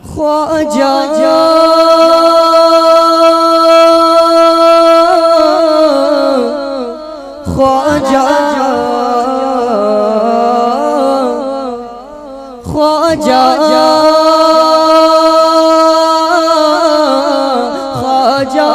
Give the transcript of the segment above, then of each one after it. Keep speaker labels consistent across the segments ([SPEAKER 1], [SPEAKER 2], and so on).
[SPEAKER 1] ख्वाजा ख्वाजा ख्वाजा ख्वाजा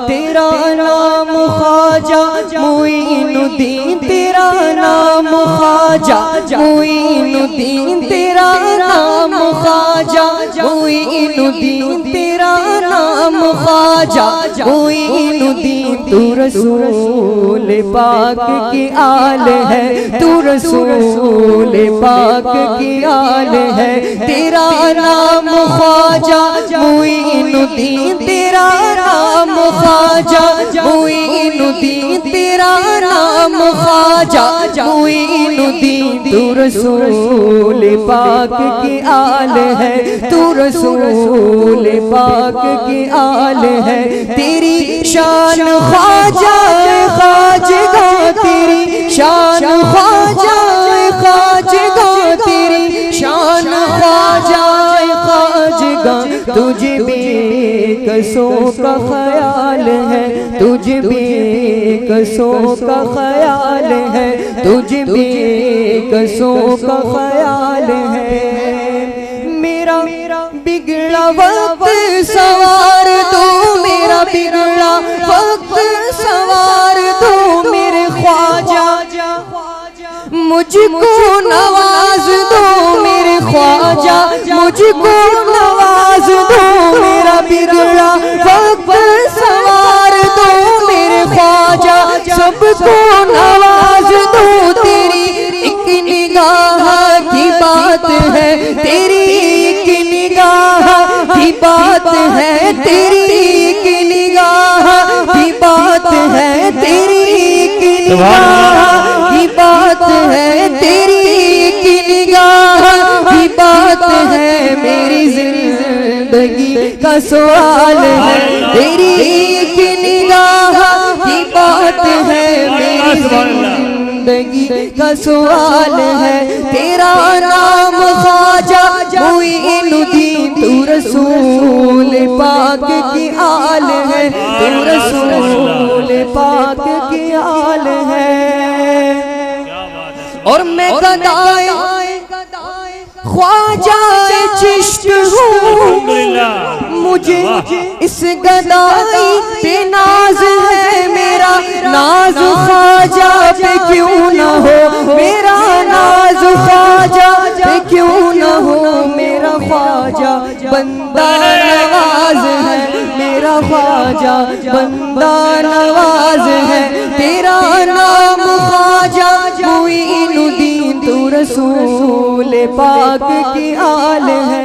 [SPEAKER 1] तेरा नाम ख्वाजा मुईनुद्दीन, तेरा नाम ख्वाजा मुईनुद्दीन, तेरा नाम ख्वाजा मुईनुद्दीन, तेरा नाम ख्वाजा मुईनुद्दीन। तू रसूल पाक की आल है, तू रसूल पाक की आल है। तेरा नाम ख्वाजा मुईनुद्दीन, तेरा नाम ख्वाजा मुईनुद्दीन, तेरा नाम ख्वाजा मुईनुद्दीन। तू रसूल पाक की आल है, तू रसूल पाक की आल है। तेरी शान ख्वाजा ख्वाजगा, तेरी शान ख्वाजा ख्वाजगा, तेरी शान ख्वाजा ख्वाजगा। तुझे बेकसों का ख्याल है, तुझे बेकसों का ख्याल है, तुझे बेकसों का ख्याल है। मेरा बिगड़ा वक्त सवार दो, मेरा बिगड़ा वक्त सवार दो मेरे ख्वाजा। मुझको नवाज दो मेरे ख्वाजा, मुझको नवाज दो। मेरा बिगड़ा वक्त सवार दो मेरे ख्वाजा, सबको नवाज दो। तेरी एक निगाह की बात है, तेरी एक निगाह की बात है, तेरी एक निगाह की बात है, तेरी एक निगाह की बात है, तेरी एक निगाह की बात है। मेरी जिंदगी का सवाल है, तेरी एक निगाह की बात है, मेरी जिंदगी का सवाल है। तेरा नाम ख्वाजा मुईनुद्दीन, तू रसूल पाक की आल है, तू रसूल पाक की आल है। और मैं गदाए ख्वाजा चिश्त हूँ, मुझे इस गदाई पे नाज है। मेरा नाज ख्वाजा पे क्यों न हो, मेरा नाज ख्वाजा पे क्यों न हो। मेरा ख्वाजा बंदा नवाज है, मेरा ख्वाजा बंदा नवाज है। तेरा नाम ख्वाजा मुईनुद्दीन, तू रसूल पाक की आल है।